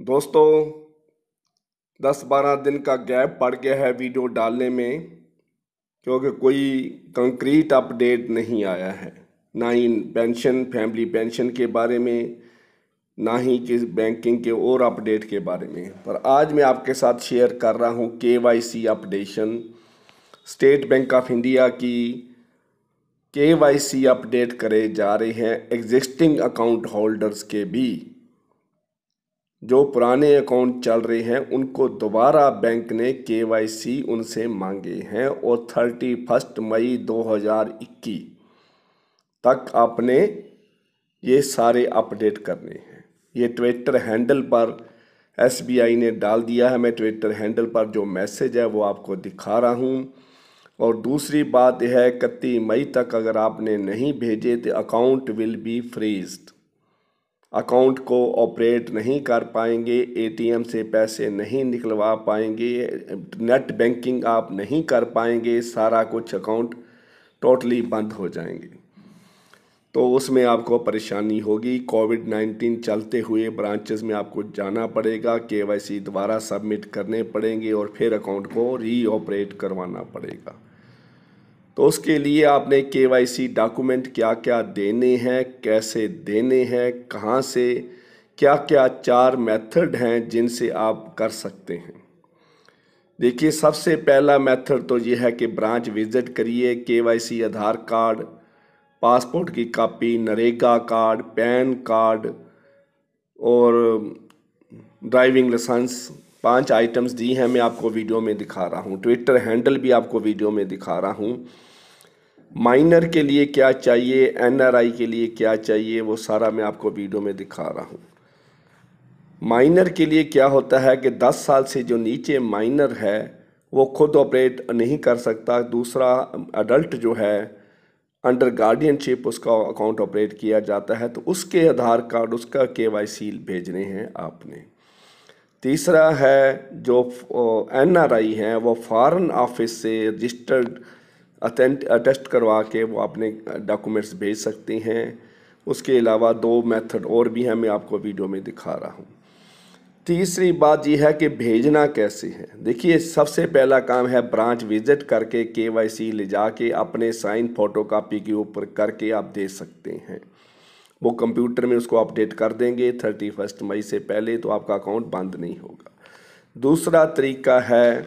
दोस्तों 10-12 दिन का गैप पड़ गया है वीडियो डालने में, क्योंकि कोई कंक्रीट अपडेट नहीं आया है। ना ही पेंशन, फैमिली पेंशन के बारे में, ना ही किस बैंकिंग के और अपडेट के बारे में। पर आज मैं आपके साथ शेयर कर रहा हूँ KYC updation. State bank of India की KYC अपडेट करे जा रहे हैं एग्जिस्टिंग अकाउंट होल्डर्स के भी। जो पुराने अकाउंट चल रहे हैं उनको दोबारा बैंक ने KYC उनसे मांगे हैं और 31 मई 2021 तक आपने ये सारे अपडेट करने हैं। ये ट्विटर हैंडल पर SBI ने डाल दिया है। मैं ट्विटर हैंडल पर जो मैसेज है वो आपको दिखा रहा हूँ। और दूसरी बात यह है 31 मई तक अगर आपने नहीं भेजे तो account will be freezed. Account को ऑपरेट नहीं कर पाएंगे, ATM से पैसे नहीं निकलवा पाएंगे, नेट बैंकिंग आप नहीं कर पाएंगे, सारा कुछ अकाउंट टोटली बंद हो जाएंगे। तो उसमें आपको परेशानी होगी। कोविड-19 चलते हुए ब्रांचेस में आपको जाना पड़ेगा, KYC दोबारा सबमिट करने पड़ेंगे और फिर अकाउंट को रीऑपरेट करवाना पड़ेगा। तो उसके लिए आपने KYC डॉक्यूमेंट क्या क्या देने हैं, कैसे देने हैं, कहाँ से, क्या क्या 4 मेथड हैं जिनसे आप कर सकते हैं। देखिए, सबसे पहला मेथड तो ये है कि ब्रांच विजिट करिए। KYC आधार कार्ड, पासपोर्ट की copy, NREGA card, pan card और ड्राइविंग लाइसेंस, 5 आइटम्स दी हैं। मैं आपको वीडियो में दिखा रहा हूँ। ट्विटर हैंडल भी आपको वीडियो में दिखा रहा हूँ। माइनर के लिए क्या चाहिए, NRI के लिए क्या चाहिए, वो सारा मैं आपको वीडियो में दिखा रहा हूँ। माइनर के लिए क्या होता है कि 10 साल से जो नीचे माइनर है वो खुद ऑपरेट नहीं कर सकता। दूसरा, अडल्ट जो है अंडर गार्डियनशिप उसका अकाउंट ऑपरेट किया जाता है, तो उसके आधार कार्ड, उसका KYC भेजने हैं आपने। तीसरा है जो NRI हैं वो फॉरेन ऑफिस से रजिस्टर्ड अटेस्ट करवा के वो अपने डॉक्यूमेंट्स भेज सकते हैं। उसके अलावा 2 मेथड और भी हैं, मैं आपको वीडियो में दिखा रहा हूँ। तीसरी बात यह है कि भेजना कैसे है। देखिए, सबसे पहला काम है ब्रांच विजिट करके KYC ले जाके अपने साइन फोटोकॉपी के ऊपर करके आप दे सकते हैं। वो कंप्यूटर में उसको अपडेट कर देंगे 31 मई से पहले, तो आपका अकाउंट बंद नहीं होगा। दूसरा तरीका है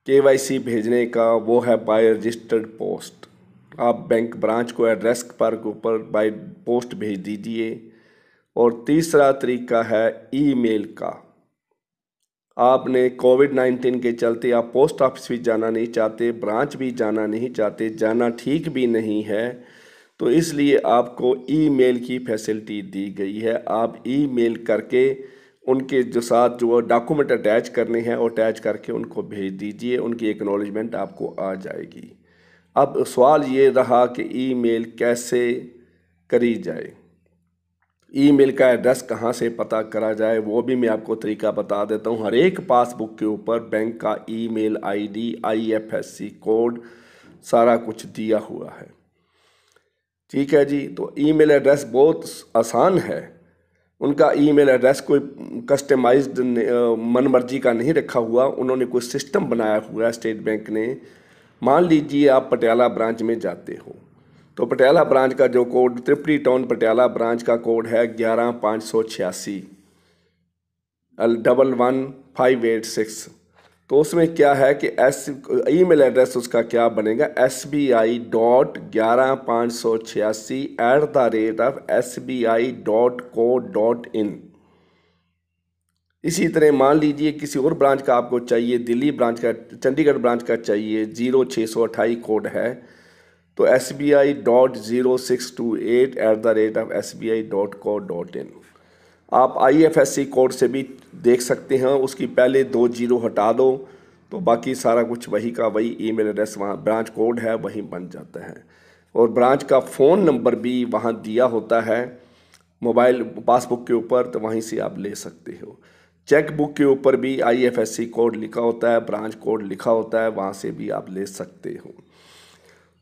KYC भेजने का, वो है बाय रजिस्टर्ड पोस्ट। आप बैंक ब्रांच को एड्रेस पर ऊपर बाय पोस्ट भेज दीजिए। और तीसरा तरीका है ईमेल का। आपने कोविड-19 के चलते आप पोस्ट ऑफिस भी जाना नहीं चाहते, ब्रांच भी जाना नहीं चाहते, जाना ठीक भी नहीं है, तो इसलिए आपको ईमेल की फैसिलिटी दी गई है। आप ईमेल करके उनके जो साथ जो डॉक्यूमेंट अटैच करने हैं वो अटैच करके उनको भेज दीजिए, उनकी एक्नॉलेजमेंट आपको आ जाएगी। अब सवाल ये रहा कि ईमेल कैसे करी जाए, ईमेल का एड्रेस कहाँ से पता करा जाए, वो भी मैं आपको तरीका बता देता हूँ। हर एक पासबुक के ऊपर बैंक का ईमेल ID, IFSC कोड, सारा कुछ दिया हुआ है। ठीक है जी। तो ईमेल एड्रेस बहुत आसान है। उनका ईमेल एड्रेस कोई कस्टमाइज्ड मन मर्जी का नहीं रखा हुआ, उन्होंने कोई सिस्टम बनाया हुआ है स्टेट बैंक ने। मान लीजिए आप पटियाला ब्रांच में जाते हो, तो पटियाला ब्रांच का जो code, Tripuri town Patiala branch का कोड है 11586 11586। तो उसमें क्या है कि ईमेल एड्रेस उसका क्या बनेगा, sbi.11586@sbi.co.in। इसी तरह मान लीजिए किसी और ब्रांच का आपको चाहिए, दिल्ली ब्रांच का, चंडीगढ़ ब्रांच का चाहिए, 0628 कोड है, तो sbi.0628@sbi.co.in। आप IFSC कोड से भी देख सकते हैं, उसकी पहले 2 जीरो हटा दो तो बाकी सारा कुछ वही का वही ईमेल एड्रेस, वहाँ ब्रांच कोड है वहीं बन जाता है। और ब्रांच का फ़ोन नंबर भी वहाँ दिया होता है मोबाइल पासबुक के ऊपर, तो वहीं से आप ले सकते हो। चेक बुक के ऊपर भी IFSC कोड लिखा होता है, ब्रांच कोड लिखा होता है, वहाँ से भी आप ले सकते हो।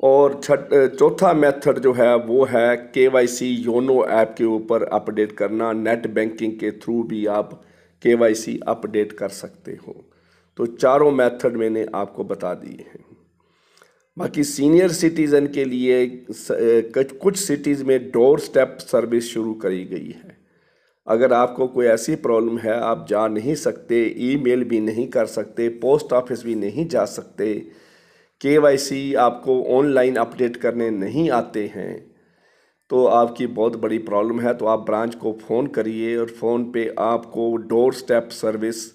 और चौथा मेथड जो है वो है केवाईसी योनो ऐप के ऊपर अपडेट करना। नेट बैंकिंग के थ्रू भी आप केवाईसी अपडेट कर सकते हो। तो चारों मेथड मैंने आपको बता दिए हैं। बाकी सीनियर सिटीज़न के लिए कुछ सिटीज़ में डोर स्टेप सर्विस शुरू करी गई है। अगर आपको कोई ऐसी प्रॉब्लम है, आप जा नहीं सकते, ईमेल भी नहीं कर सकते, पोस्ट ऑफिस भी नहीं जा सकते, केवाईसी आपको ऑनलाइन अपडेट करने नहीं आते हैं, तो आपकी बहुत बड़ी प्रॉब्लम है, तो आप ब्रांच को फ़ोन करिए और फ़ोन पे आपको डोर स्टेप सर्विस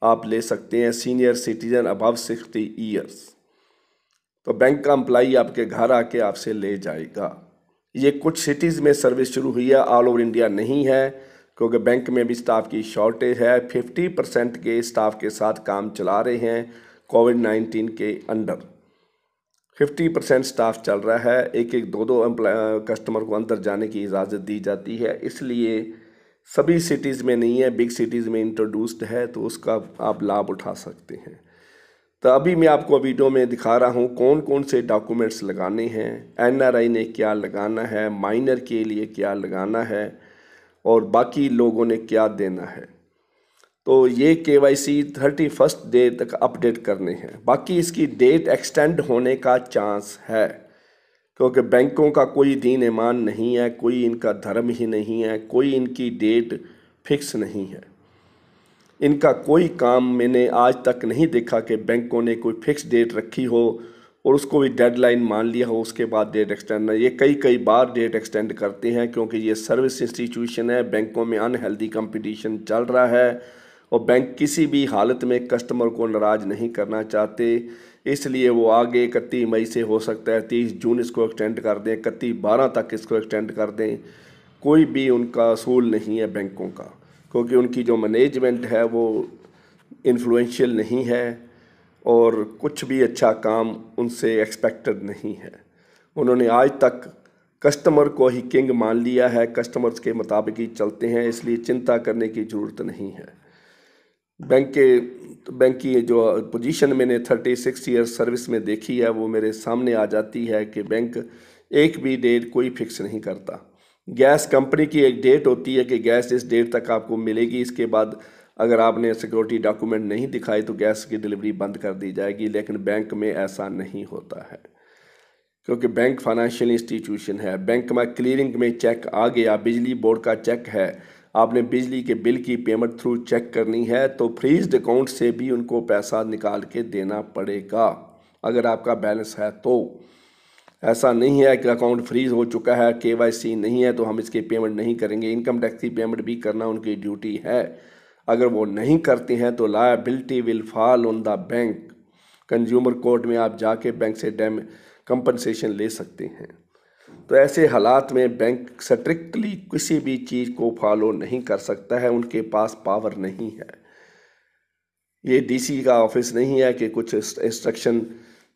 आप ले सकते हैं। सीनियर सिटीज़न अबव 60 ईयर्स, तो बैंक का एम्प्लाई आपके घर आके आपसे ले जाएगा। ये कुछ सिटीज़ में सर्विस शुरू हुई है, ऑल ओवर इंडिया नहीं है, क्योंकि बैंक में भी स्टाफ की शॉर्टेज है। 50% के स्टाफ के साथ काम चला रहे हैं कोविड-19 के अंडर। 50% स्टाफ चल रहा है, एक एक दो दो कस्टमर को अंदर जाने की इजाज़त दी जाती है, इसलिए सभी सिटीज़ में नहीं है, बिग सिटीज़ में इंट्रोड्यूस्ड है, तो उसका आप लाभ उठा सकते हैं। तो अभी मैं आपको वीडियो में दिखा रहा हूँ कौन कौन से डॉक्यूमेंट्स लगाने हैं, एनआरआई ने क्या लगाना है, माइनर के लिए क्या लगाना है और बाकी लोगों ने क्या देना है। तो ये केवाईसी 31 डे तक अपडेट करने हैं। बाकी इसकी डेट एक्सटेंड होने का चांस है, क्योंकि बैंकों का कोई दीन ईमान नहीं है, कोई इनका धर्म ही नहीं है, कोई इनकी डेट फिक्स नहीं है। इनका कोई काम मैंने आज तक नहीं देखा कि बैंकों ने कोई फिक्स डेट रखी हो और उसको भी डेडलाइन मान लिया हो, उसके बाद डेट एक्सटेंड। ये कई बार डेट एक्सटेंड करते हैं, क्योंकि ये सर्विस इंस्टीट्यूशन है, बैंकों में अनहेल्दी कंपटीशन चल रहा है और बैंक किसी भी हालत में कस्टमर को नाराज़ नहीं करना चाहते, इसलिए वो आगे 31 मई से हो सकता है 30 जून इसको एक्सटेंड कर दें, 31/12 तक इसको एक्सटेंड कर दें। कोई भी उनका असूल नहीं है बैंकों का, क्योंकि उनकी जो मैनेजमेंट है वो इन्फ्लुएंशियल नहीं है और कुछ भी अच्छा काम उनसे एक्सपेक्टेड नहीं है। उन्होंने आज तक कस्टमर को ही किंग मान लिया है, कस्टमर्स के मुताबिक ही चलते हैं, इसलिए चिंता करने की ज़रूरत नहीं है। बैंक की जो पोजीशन मैंने 36 ईयर्स सर्विस में देखी है वो मेरे सामने आ जाती है कि बैंक एक भी डेट कोई फिक्स नहीं करता। गैस कंपनी की एक डेट होती है कि गैस इस डेट तक आपको मिलेगी, इसके बाद अगर आपने सिक्योरिटी डॉक्यूमेंट नहीं दिखाए तो गैस की डिलीवरी बंद कर दी जाएगी, लेकिन बैंक में ऐसा नहीं होता है, क्योंकि बैंक फाइनेंशियल इंस्टीट्यूशन है। बैंक में क्लियरिंग में चेक आ गया, बिजली बोर्ड का चेक है, आपने बिजली के बिल की पेमेंट थ्रू चेक करनी है तो फ्रीज्ड अकाउंट से भी उनको पैसा निकाल के देना पड़ेगा अगर आपका बैलेंस है तो। ऐसा नहीं है कि अकाउंट फ्रीज हो चुका है, केवाईसी नहीं है तो हम इसकी पेमेंट नहीं करेंगे। इनकम टैक्स की पेमेंट भी करना उनकी ड्यूटी है, अगर वो नहीं करते हैं तो liability will fall on the bank. Consumer court में आप जाके बैंक से कंपनसेशन ले सकते हैं। तो ऐसे हालात में बैंक स्ट्रिक्टली किसी भी चीज़ को फॉलो नहीं कर सकता है, उनके पास पावर नहीं है। ये डीसी का ऑफिस नहीं है कि कुछ इंस्ट्रक्शन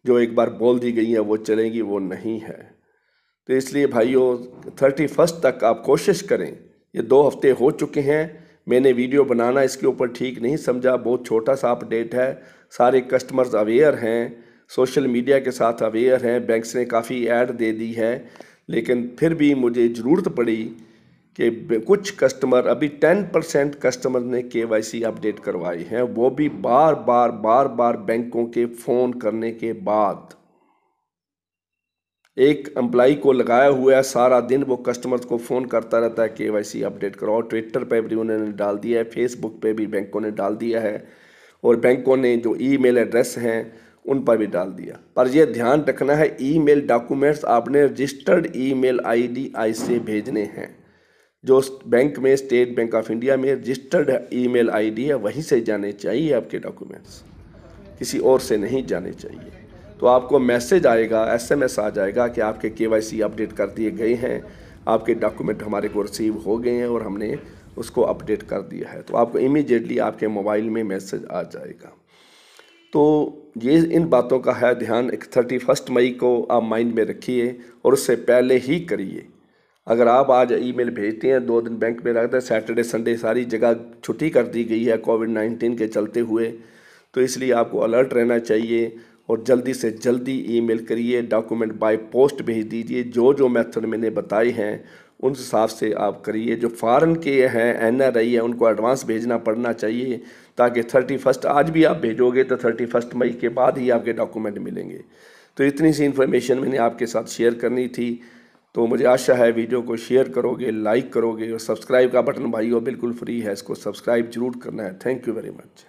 जो एक बार बोल दी गई है वो चलेगी, वो नहीं है। तो इसलिए भाइयों 31 तक आप कोशिश करें। ये 2 हफ्ते हो चुके हैं, मैंने वीडियो बनाना इसके ऊपर ठीक नहीं समझा, बहुत छोटा सा अपडेट है, सारे कस्टमर्स अवेयर हैं, सोशल मीडिया के साथ अवेयर हैं, बैंक्स ने काफ़ी ऐड दे दी है, लेकिन फिर भी मुझे ज़रूरत पड़ी कि कुछ कस्टमर, अभी 10% कस्टमर ने केवाईसी अपडेट करवाए हैं, वो भी बार बार बैंकों के फ़ोन करने के बाद। एक एम्प्लाई को लगाया हुआ है, सारा दिन वो कस्टमर्स को फ़ोन करता रहता है केवाईसी अपडेट कराओ। ट्विटर पे भी उन्होंने डाल दिया है, फेसबुक पे भी बैंकों ने डाल दिया है और बैंकों ने जो ईमेल एड्रेस हैं उन पर भी डाल दिया। पर यह ध्यान रखना है, ईमेल डॉक्यूमेंट्स आपने रजिस्टर्ड ईमेल आईडी से भेजने हैं। जो बैंक में, स्टेट बैंक ऑफ इंडिया में रजिस्टर्ड ईमेल आईडी है, वहीं से जाने चाहिए आपके डॉक्यूमेंट्स, किसी और से नहीं जाने चाहिए। तो आपको मैसेज आएगा, एसएमएस आ जाएगा कि आपके केवाईसी अपडेट कर दिए गए हैं, आपके डॉक्यूमेंट हमारे को रिसीव हो गए हैं और हमने उसको अपडेट कर दिया है। तो आपको इमीडिएटली आपके मोबाइल में मैसेज आ जाएगा। तो ये इन बातों का है ध्यान, 31 मई को आप माइंड में रखिए और उससे पहले ही करिए। अगर आप आज ईमेल भेजते हैं, 2 दिन बैंक में रहते हैं, सैटरडे संडे सारी जगह छुट्टी कर दी गई है कोविड-19 के चलते हुए, तो इसलिए आपको अलर्ट रहना चाहिए और जल्दी से जल्दी ईमेल करिए, डॉक्यूमेंट बाय पोस्ट भेज दीजिए। जो जो मेथड मैंने बताए हैं उन हिसाब से आप करिए। जो फॉरेन के हैं NRI है उनको एडवांस भेजना पड़ना चाहिए, ताकि 31 आज भी आप भेजोगे तो 31 मई के बाद ही आपके डॉक्यूमेंट मिलेंगे। तो इतनी सी इन्फॉर्मेशन मैंने आपके साथ शेयर करनी थी। तो मुझे आशा है वीडियो को शेयर करोगे, लाइक करोगे, और सब्सक्राइब का बटन भाइयों बिल्कुल फ्री है, इसको सब्सक्राइब जरूर करना है। Thank you very much.